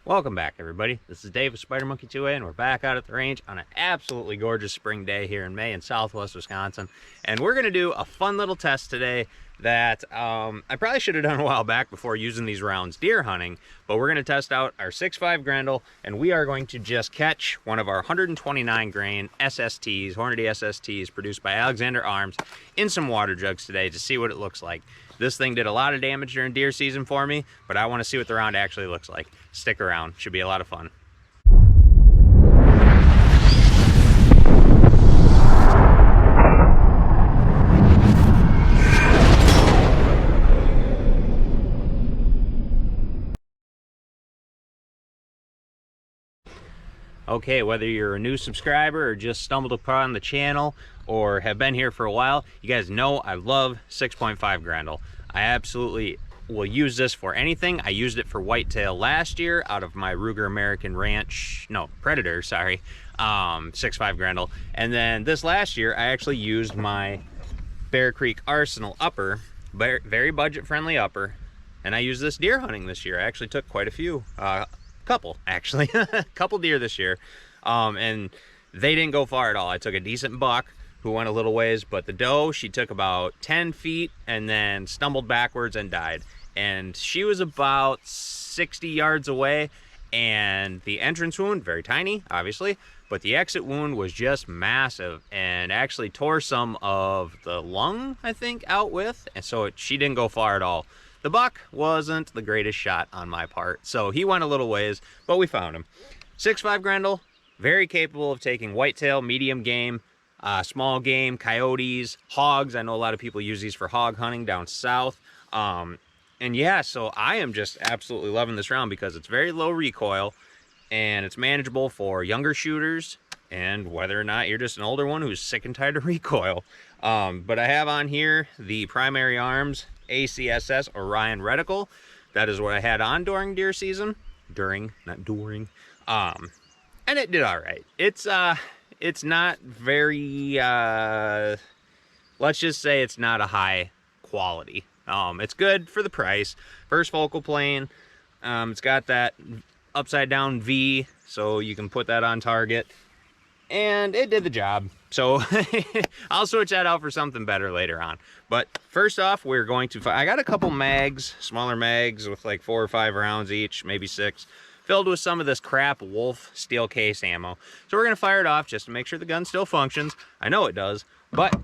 Welcome back, everybody. This is Dave with Spider Monkey 2A, and we're back out at the range on an absolutely gorgeous spring day here in May in southwest Wisconsin. And we're going to do a fun little test today that I probably should have done a while back before using these rounds deer hunting, but we're going to test out our 6.5 Grendel, and we are going to just catch one of our 129 grain SSTs, Hornady SSTs, produced by Alexander Arms, in some water jugs today to see what it looks like. This thing did a lot of damage during deer season for me, but I want to see what the round actually looks like. Stick around, should be a lot of fun. Okay, whether you're a new subscriber or just stumbled upon the channel or have been here for a while, you guys know I love 6.5 Grendel. I absolutely will use this for anything. I used it for whitetail last year out of my Ruger American Ranch, no, Predator, sorry, 6.5 Grendel. And then this last year, I actually used my Bear Creek Arsenal upper, very budget-friendly upper, and I used this deer hunting this year. I actually took quite a few, couple actually, couple deer this year, and they didn't go far at all. I took a decent buck who went a little ways, but the doe, she took about 10 feet and then stumbled backwards and died. And she was about 60 yards away, and the entrance wound, very tiny, obviously, but the exit wound was just massive and actually tore some of the lung, I think, out with, and so she didn't go far at all. The buck wasn't the greatest shot on my part, so he went a little ways, but we found him. 6.5 Grendel, very capable of taking whitetail, medium game, small game, coyotes, hogs. I know a lot of people use these for hog hunting down south. And yeah, so I am just absolutely loving this round because it's very low recoil and it's manageable for younger shooters and whether or not you're just an older one who's sick and tired of recoil. But I have on here the Primary Arms ACSS Orion reticle. That is what I had on during deer season. Not during. And it did all right. It's not very, let's just say it's not a high quality. It's good for the price. First focal plane. It's got that upside down V, so you can put that on target. And it did the job. So I'll switch that out for something better later on. But first off, we're going to, I got a couple mags, smaller mags with like 4 or 5 rounds each, maybe 6, filled with some of this crap Wolf steel case ammo. So we're gonna fire it off just to make sure the gun still functions. I know it does, but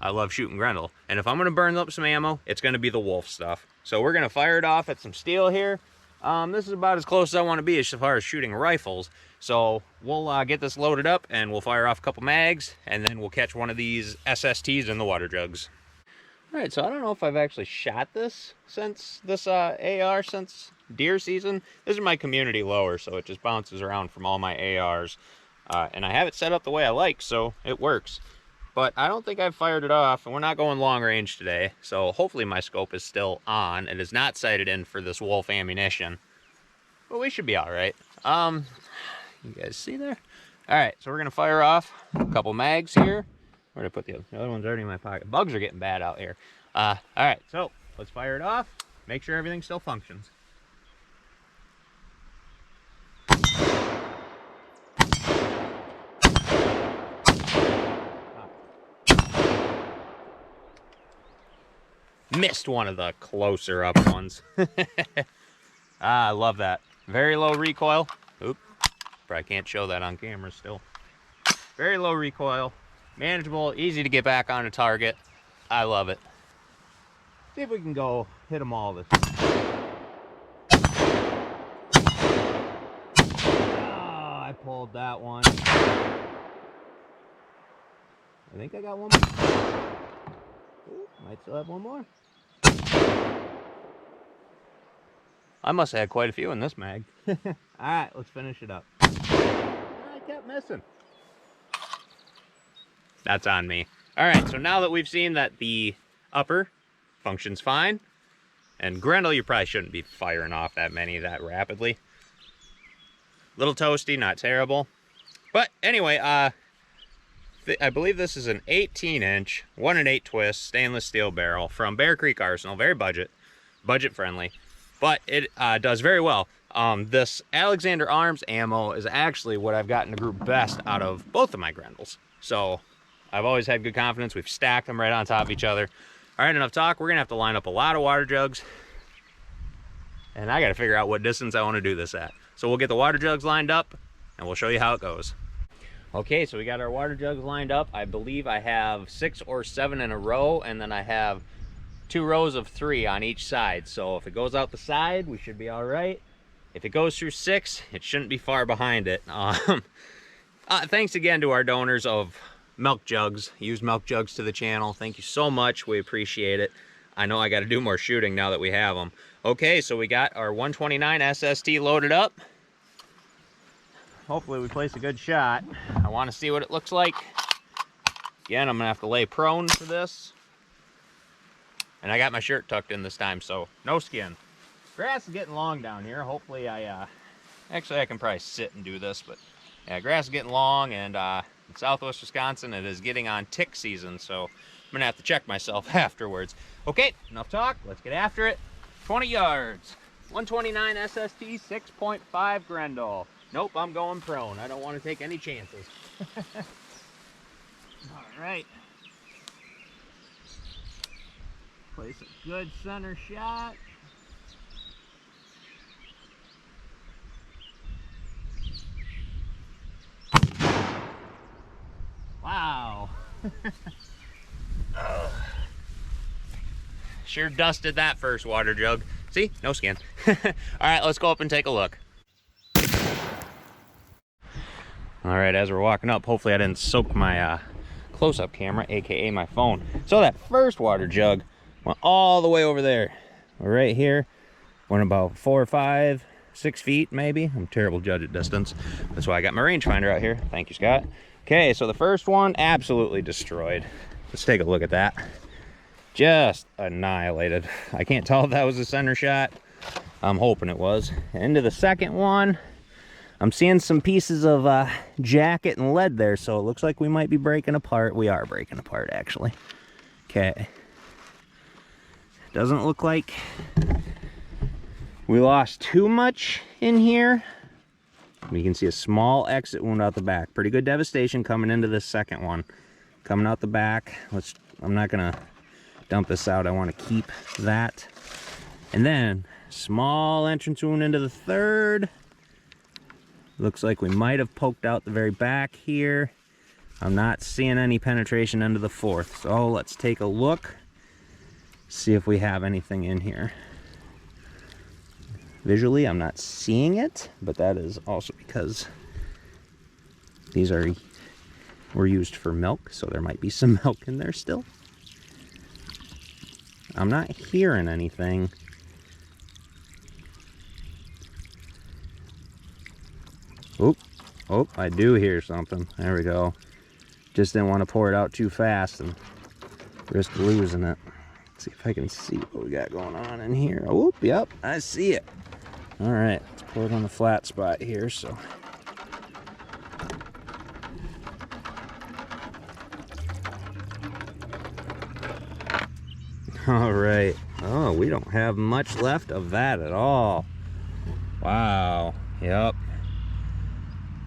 I love shooting Grendel. And if I'm gonna burn up some ammo, it's gonna be the Wolf stuff. So we're gonna fire it off at some steel here. This is about as close as I wanna be as far as shooting rifles. So we'll get this loaded up and we'll fire off a couple mags and then we'll catch one of these SSTs in the water jugs. All right, so I don't know if I've actually shot this since this AR since deer season. This is my community lower, so it just bounces around from all my ARs. And I have it set up the way I like, so it works. But I don't think I've fired it off, and we're not going long range today, so hopefully my scope is still on. It is not sighted in for this Wolf ammunition. But we should be all right. You guys see there? All right, so we're gonna fire off a couple mags here. Where did I put the other one's already in my pocket. Bugs are getting bad out here. All right, so let's fire it off. Make sure everything still functions. Missed one of the closer up ones. I love that. Very low recoil. Oop, probably can't show that on camera still. Very low recoil. Manageable, easy to get back on a target. I love it. See if we can go hit them all this time. Oh, I pulled that one. I think I got one more. Ooh, might still have one more. I must have had quite a few in this mag. Alright, let's finish it up. I kept missing. That's on me. Alright, so now that we've seen that the upper functions fine, and Grendel, you probably shouldn't be firing off that many that rapidly. Little toasty, not terrible. But anyway, I believe this is an 18-inch, 1 1/8 twist stainless steel barrel from Bear Creek Arsenal. Very budget friendly. but it does very well. This Alexander Arms ammo is actually what I've gotten to group best out of both of my Grendels. So I've always had good confidence. We've stacked them right on top of each other. All right, enough talk. We're gonna have to line up a lot of water jugs, and I gotta figure out what distance I wanna do this at. So we'll get the water jugs lined up and we'll show you how it goes. Okay, so we got our water jugs lined up. I believe I have 6 or 7 in a row, and then I have 2 rows of 3 on each side. So if it goes out the side, we should be all right. If it goes through 6, it shouldn't be far behind it. Thanks again to our donors of milk jugs, used milk jugs to the channel. Thank you so much. We appreciate it. I know I got to do more shooting now that we have them. Okay, so we got our 129 SST loaded up. Hopefully we place a good shot. I want to see what it looks like. Again, I'm gonna have to lay prone for this. And I got my shirt tucked in this time, so no skin. Grass is getting long down here. Hopefully actually I can probably sit and do this, but yeah, grass is getting long, and in southwest Wisconsin it is getting on tick season, so I'm gonna have to check myself afterwards. Okay, enough talk, let's get after it. 20 yards, 129 SST, 6.5 Grendel. Nope, I'm going prone. I don't want to take any chances. All right. Place a good center shot. Wow. Sure dusted that first water jug. See? No skin. All right, let's go up and take a look. All right, as we're walking up, hopefully I didn't soak my close-up camera, aka my phone. So that first water jug went all the way over there. Right here, went about 4 or 5, 6 feet maybe. I'm a terrible judge at distance. That's why I got my rangefinder out here. Thank you, Scott. Okay, so the first one, absolutely destroyed. Let's take a look at that. Just annihilated. I can't tell if that was a center shot. I'm hoping it was. Into the second one, I'm seeing some pieces of jacket and lead there, so it looks like we might be breaking apart. We are breaking apart, actually. Okay. Doesn't look like we lost too much in here. You can see a small exit wound out the back. Pretty good devastation coming into this second one. Coming out the back. I'm not gonna dump this out. I want to keep that. And then small entrance wound into the third. Looks like we might have poked out the very back here. I'm not seeing any penetration into the fourth. So let's take a look. See if we have anything in here. Visually, I'm not seeing it, but that is also because these were used for milk, so there might be some milk in there still. I'm not hearing anything. Oh, I do hear something. There we go. Just didn't want to pour it out too fast and risk losing it. Let's see if I can see what we got going on in here. Oh, yep, I see it. All right, let's pour it on the flat spot here. So, all right. Oh, we don't have much left of that at all. Wow. Yep.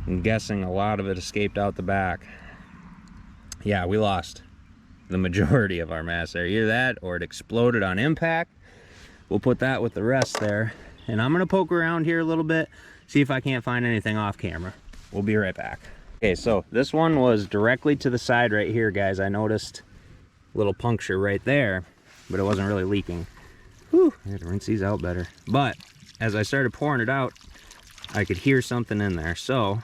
I'm guessing a lot of it escaped out the back. Yeah, we lost the majority of our mass there. Either that or it exploded on impact. We'll put that with the rest there. And I'm gonna poke around here a little bit, see if I can't find anything off camera. We'll be right back. Okay, so this one was directly to the side right here, guys. I noticed a little puncture right there, but it wasn't really leaking. Whew, I had to rinse these out better. But as I started pouring it out, I could hear something in there. So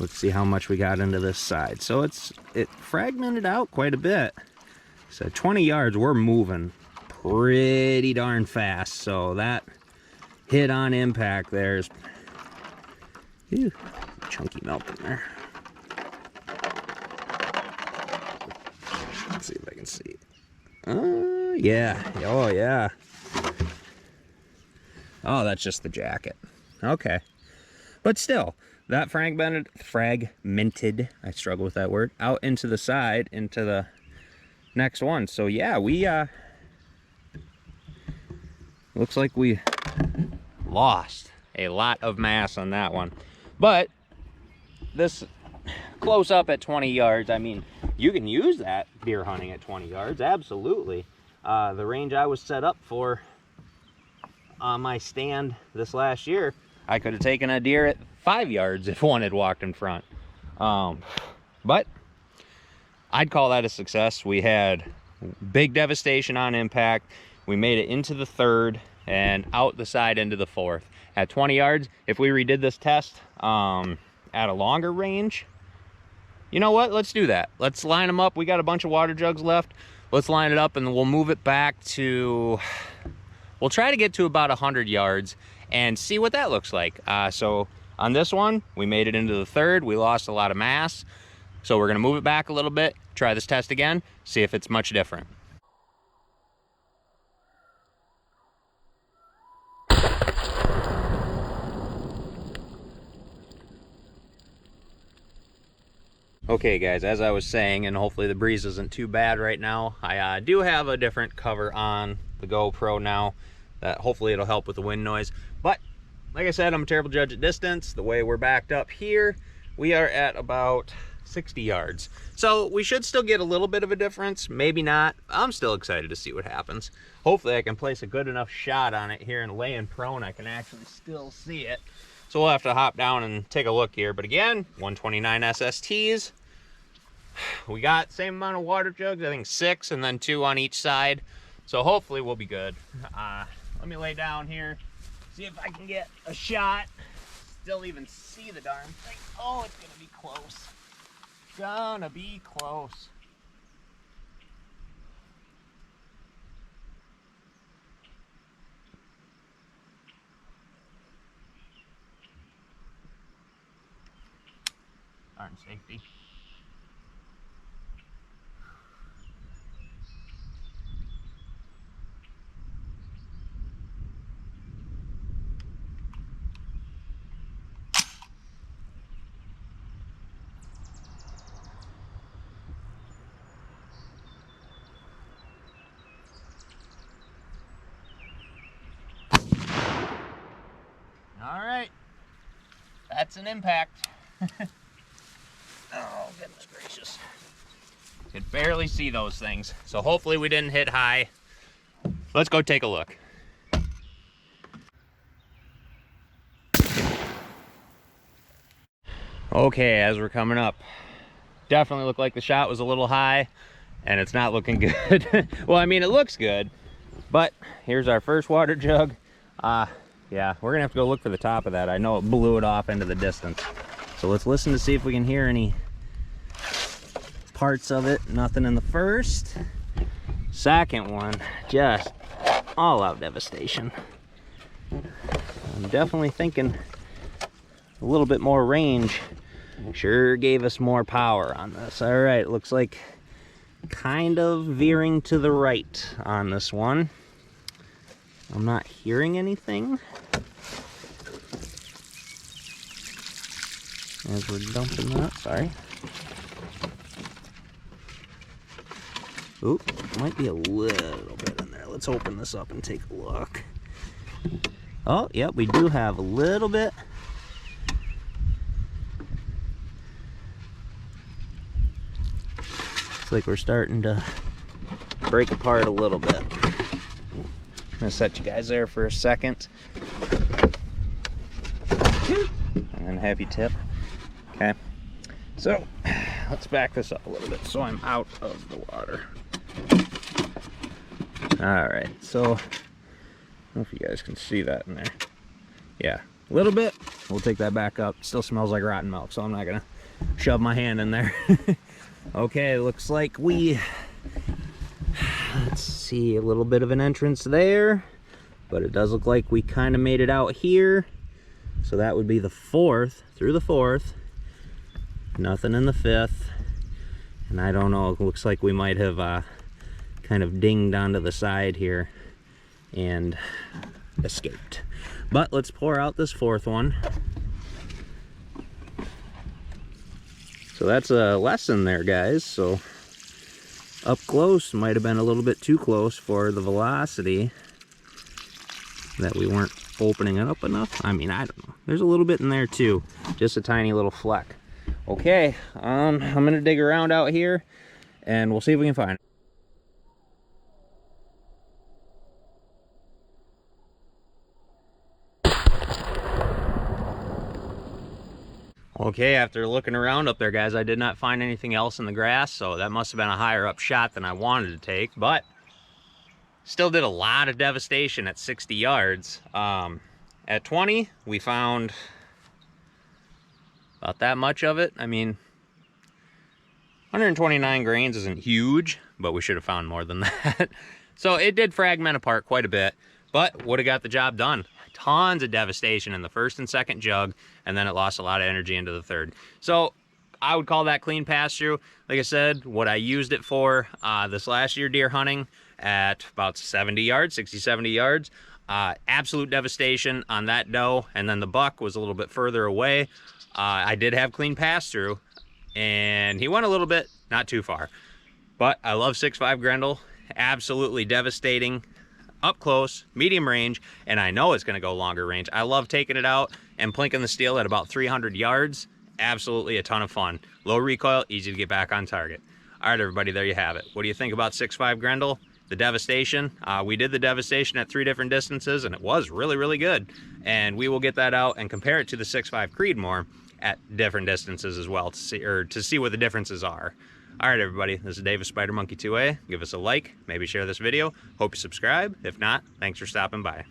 let's see how much we got into this side. So it fragmented out quite a bit. So 20 yards, we're moving pretty darn fast. So that hit on impact there's chunky milk in there. Let's see if I can see. Yeah. Oh, yeah. Oh, that's just the jacket. Okay. But still, that fragmented, I struggle with that word, out into the side, into the next one. So yeah, we looks like we lost a lot of mass on that one. But this close up at 20 yards, I mean, you can use that deer hunting at 20 yards, absolutely. The range I was set up for on my stand this last year, I could have taken a deer at 5 yards if one had walked in front. But I'd call that a success. We had big devastation on impact. We made it into the third and out the side into the fourth. At 20 yards, if we redid this test at a longer range, you know what? Let's do that. Let's line them up. We got a bunch of water jugs left. Let's line it up and we'll move it back to, we'll try to get to about 100 yards and see what that looks like. So on this one, we made it into the third. We lost a lot of mass. So we're gonna move it back a little bit, try this test again, see if it's much different. Okay guys, as I was saying, and hopefully the breeze isn't too bad right now, I do have a different cover on the GoPro now that hopefully it'll help with the wind noise. But like I said, I'm a terrible judge at distance. The way we're backed up here, we are at about 60 yards. So we should still get a little bit of a difference, maybe not. I'm still excited to see what happens. Hopefully I can place a good enough shot on it here and laying prone, I can actually still see it. So we'll have to hop down and take a look here. But again, 129 SSTs. We got same amount of water jugs, I think 6 and then 2 on each side. So hopefully we'll be good. Let me lay down here, see if I can get a shot. Still even see the darn thing. Oh, it's gonna be close. Gonna be close. Darn safety. All right, that's an impact. Oh, goodness gracious. Could barely see those things. So hopefully we didn't hit high. Let's go take a look. Okay, as we're coming up, definitely looked like the shot was a little high and it's not looking good. Well, I mean, it looks good, but here's our first water jug. Yeah, we're gonna have to go look for the top of that. I know it blew it off into the distance. So let's listen to see if we can hear any parts of it. Nothing in the first. Second one, just all out devastation. I'm definitely thinking a little bit more range sure gave us more power on this. All right, looks like kind of veering to the right on this one. I'm not hearing anything as we're dumping that, sorry. Oop, might be a little bit in there. Let's open this up and take a look. Oh, yep, we do have a little bit. Looks like we're starting to break apart a little bit. I'm gonna set you guys there for a second. And then have you tip. Okay. So let's back this up a little bit so I'm out of the water. Alright, so I don't know if you guys can see that in there. Yeah, a little bit. We'll take that back up. Still smells like rotten milk, so I'm not gonna shove my hand in there. Okay, looks like we, let's see, a little bit of an entrance there, but it does look like we kind of made it out here. So that would be the fourth, through the fourth. Nothing in the fifth. And I don't know, it looks like we might have kind of dinged onto the side here and escaped. But let's pour out this fourth one. So that's a lesson there, guys. So up close might have been a little bit too close for the velocity. that we weren't opening it up enough. I mean, I don't know. There's a little bit in there too, just a tiny little fleck. Okay, I'm gonna dig around out here and we'll see if we can find it. Okay, after looking around up there, guys, I did not find anything else in the grass, so that must have been a higher up shot than I wanted to take, but still did a lot of devastation at 60 yards. At 20, we found about that much of it. I mean, 129 grains isn't huge, but we should have found more than that. So it did fragment apart quite a bit, but would have got the job done. Tons of devastation in the first and second jug, and then it lost a lot of energy into the third. So I would call that clean pass-through. Like I said, what I used it for this last year deer hunting at about 70 yards, 60, 70 yards, absolute devastation on that doe, and then the buck was a little bit further away. I did have clean pass-through, and he went a little bit, not too far. But I love 6.5 Grendel, absolutely devastating. Up close, medium range, and I know it's going to go longer range. I love taking it out and plinking the steel at about 300 yards. Absolutely a ton of fun. Low recoil, easy to get back on target. All right, everybody, there you have it. What do you think about 6.5 Grendel? The devastation. We did the devastation at 3 different distances, and it was really, really good. And we will get that out and compare it to the 6.5 Creedmoor at different distances as well to see what the differences are. All right, everybody, this is Dave of Spider Monkey 2A. Give us a like, maybe share this video. Hope you subscribe. If not, thanks for stopping by.